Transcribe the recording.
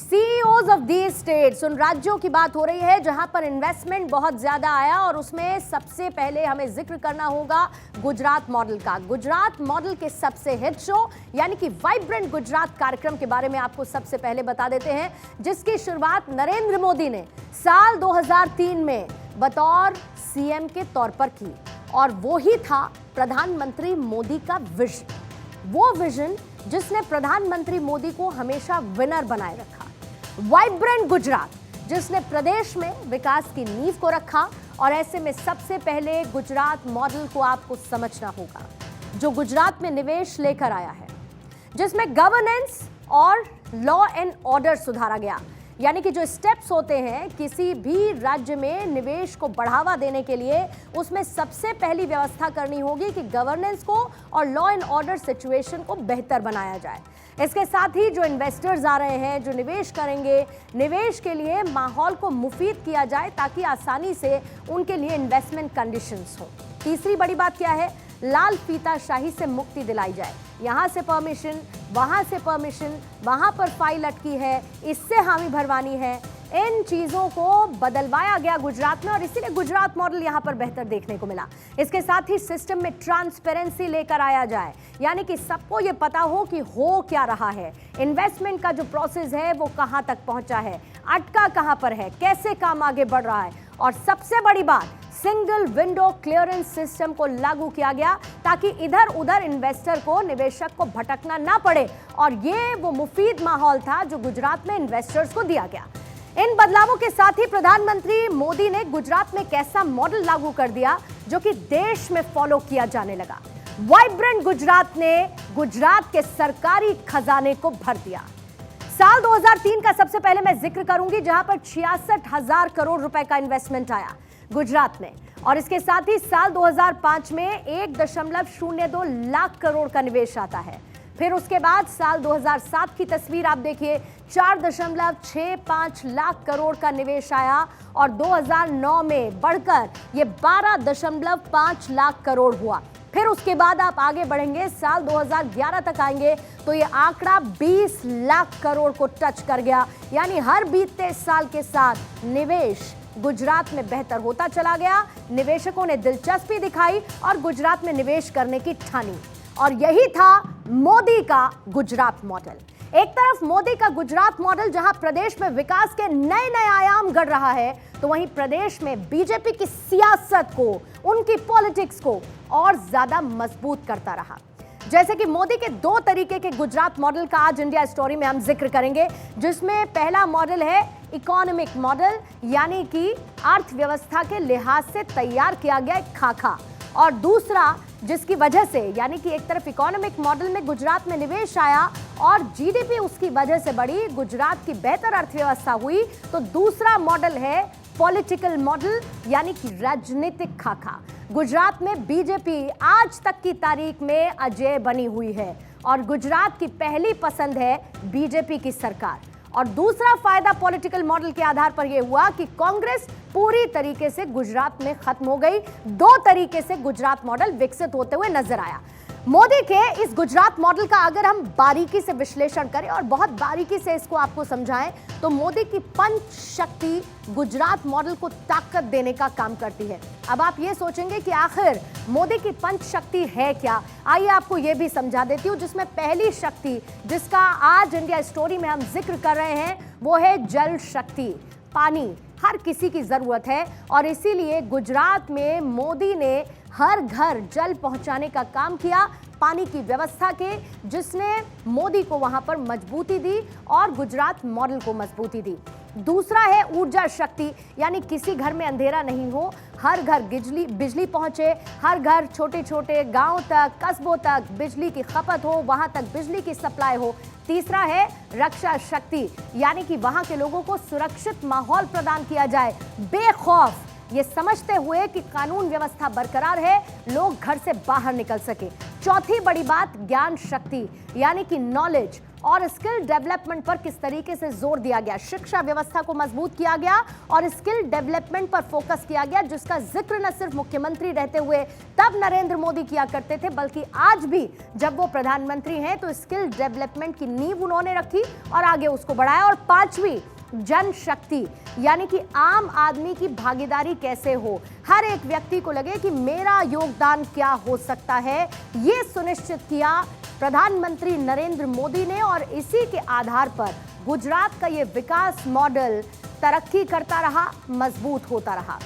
CEOs of the states, उन राज्यों की बात हो रही है जहां पर इन्वेस्टमेंट बहुत ज्यादा आया और उसमें सबसे पहले हमें जिक्र करना होगा गुजरात मॉडल का। गुजरात मॉडल के सबसे हिट शो यानी कि वाइब्रेंट गुजरात कार्यक्रम के बारे में आपको सबसे पहले बता देते हैं, जिसकी शुरुआत नरेंद्र मोदी ने साल 2003 में बतौर सीएम के तौर पर की और वो ही था प्रधानमंत्री मोदी का विजन। वो विजन जिसने प्रधानमंत्री मोदी को हमेशा विनर बनाए रखा। वाइब्रेंट गुजरात जिसने प्रदेश में विकास की नींव को रखा और ऐसे में सबसे पहले गुजरात मॉडल को आपको समझना होगा, जो गुजरात में निवेश लेकर आया है, जिसमें गवर्नेंस और लॉ एंड ऑर्डर सुधारा गया। यानी कि जो स्टेप्स होते हैं किसी भी राज्य में निवेश को बढ़ावा देने के लिए, उसमें सबसे पहली व्यवस्था करनी होगी कि गवर्नेंस को और लॉ एंड ऑर्डर सिचुएशन को बेहतर बनाया जाए। इसके साथ ही जो इन्वेस्टर्स आ रहे हैं, जो निवेश करेंगे, निवेश के लिए माहौल को मुफीद किया जाए ताकि आसानी से उनके लिए इन्वेस्टमेंट कंडीशंस हो। तीसरी बड़ी बात क्या है? लाल फीताशाही से मुक्ति दिलाई जाए। यहाँ से परमिशन, वहाँ से परमिशन, वहाँ पर फाइल अटकी है, इससे हामी भरवानी है। इन चीज़ों को बदलवाया गया गुजरात में और इसीलिए गुजरात मॉडल यहाँ पर बेहतर देखने को मिला। इसके साथ ही सिस्टम में ट्रांसपेरेंसी लेकर आया जाए, यानी कि सबको ये पता हो कि हो क्या रहा है, इन्वेस्टमेंट का जो प्रोसेस है वो कहाँ तक पहुँचा है, अटका कहाँ पर है, कैसे काम आगे बढ़ रहा है। और सबसे बड़ी बात, सिंगल विंडो क्लियरेंस सिस्टम को लागू किया गया ताकि इधर उधर इन्वेस्टर को, निवेशक को भटकना ना पड़े। और ये वो मुफीद माहौल था जो गुजरात में इन्वेस्टर्स को दिया गया। इन बदलावों के साथ ही प्रधानमंत्री मोदी ने गुजरात में कैसा मॉडल लागू कर दिया जो कि देश में फॉलो किया जाने लगा। वाइब्रेंट गुजरात ने गुजरात के सरकारी खजाने को भर दिया। साल 2003 का सबसे पहले मैं जिक्र करूंगी, जहां पर 66,000 करोड़ रुपए का इन्वेस्टमेंट आया गुजरात में। और इसके साथ ही साल 2005 में 1.02 लाख करोड़ का निवेश आता है। फिर उसके बाद साल 2007 की तस्वीर आप देखिए, 4.65 लाख करोड़ का निवेश आया और 2009 में बढ़कर ये 12.5 लाख करोड़ हुआ। फिर उसके बाद आप आगे बढ़ेंगे, साल 2011 तक आएंगे तो ये आंकड़ा 20 लाख करोड़ को टच कर गया। यानी हर बीतते साल के साथ निवेश गुजरात में बेहतर होता चला गया। निवेशकों ने दिलचस्पी दिखाई और गुजरात में निवेश करने की ठानी। और यही था मोदी का गुजरात मॉडल। एक तरफ मोदी का गुजरात मॉडल जहां प्रदेश में विकास के नए नए आयाम गढ़ रहा है, तो वहीं प्रदेश में बीजेपी की सियासत को, उनकी पॉलिटिक्स को और ज्यादा मजबूत करता रहा। जैसे कि मोदी के 2 तरीके के गुजरात मॉडल का आज इंडिया स्टोरी में हम जिक्र करेंगे, जिसमें पहला मॉडल है इकोनॉमिक मॉडल, यानी कि अर्थव्यवस्था के लिहाज से तैयार किया गया एक खाका, और दूसरा जिसकी वजह से, यानी कि एक तरफ इकोनॉमिक मॉडल में गुजरात में निवेश आया और जीडीपी उसकी वजह से बढ़ी, गुजरात की बेहतर अर्थव्यवस्था हुई, तो दूसरा मॉडल है पॉलिटिकल मॉडल, यानी कि राजनीतिक खाका। गुजरात में बीजेपी आज तक की तारीख में अजेय बनी हुई है और गुजरात की पहली पसंद है बीजेपी की सरकार। और दूसरा फायदा पॉलिटिकल मॉडल के आधार पर यह हुआ कि कांग्रेस पूरी तरीके से गुजरात में खत्म हो गई। 2 तरीके से गुजरात मॉडल विकसित होते हुए नजर आया। मोदी के इस गुजरात मॉडल का अगर हम बारीकी से विश्लेषण करें और बहुत बारीकी से इसको आपको समझाएं, तो मोदी की पंच शक्ति गुजरात मॉडल को ताकत देने का काम करती है। अब आप ये सोचेंगे कि आखिर मोदी की पंच शक्ति है क्या? आइए आपको ये भी समझा देती हूँ, जिसमें पहली शक्ति जिसका आज इंडिया स्टोरी में हम जिक्र कर रहे हैं वो है जल शक्ति। पानी हर किसी की जरूरत है और इसीलिए गुजरात में मोदी ने हर घर जल पहुंचाने का काम किया, पानी की व्यवस्था के, जिसने मोदी को वहां पर मजबूती दी और गुजरात मॉडल को मजबूती दी। दूसरा है ऊर्जा शक्ति, यानी किसी घर में अंधेरा नहीं हो, हर घर बिजली पहुंचे, हर घर छोटे छोटे गांव तक, कस्बों तक बिजली की खपत हो, वहां तक बिजली की सप्लाई हो। तीसरा है रक्षा शक्ति, यानी कि वहां के लोगों को सुरक्षित माहौल प्रदान किया जाए, बेखौफ, ये समझते हुए कि कानून व्यवस्था बरकरार है, लोग घर से बाहर निकल सके। चौथी बड़ी बात ज्ञान शक्ति, यानी कि नॉलेज, और स्किल डेवलपमेंट पर किस तरीके से जोर दिया गया, शिक्षा व्यवस्था को मजबूत किया गया और स्किल डेवलपमेंट पर फोकस किया गया, जिसका जिक्र न सिर्फ मुख्यमंत्री रहते हुए तब नरेंद्र मोदी किया करते थे, बल्कि आज भी जब वो प्रधानमंत्री हैं तो स्किल डेवलपमेंट की नींव उन्होंने रखी और आगे उसको बढ़ाया। और पांचवी, जनशक्ति, यानी कि आम आदमी की भागीदारी कैसे हो, हर एक व्यक्ति को लगे कि मेरा योगदान क्या हो सकता है, ये सुनिश्चित किया प्रधानमंत्री नरेंद्र मोदी ने। और इसी के आधार पर गुजरात का ये विकास मॉडल तरक्की करता रहा, मजबूत होता रहा।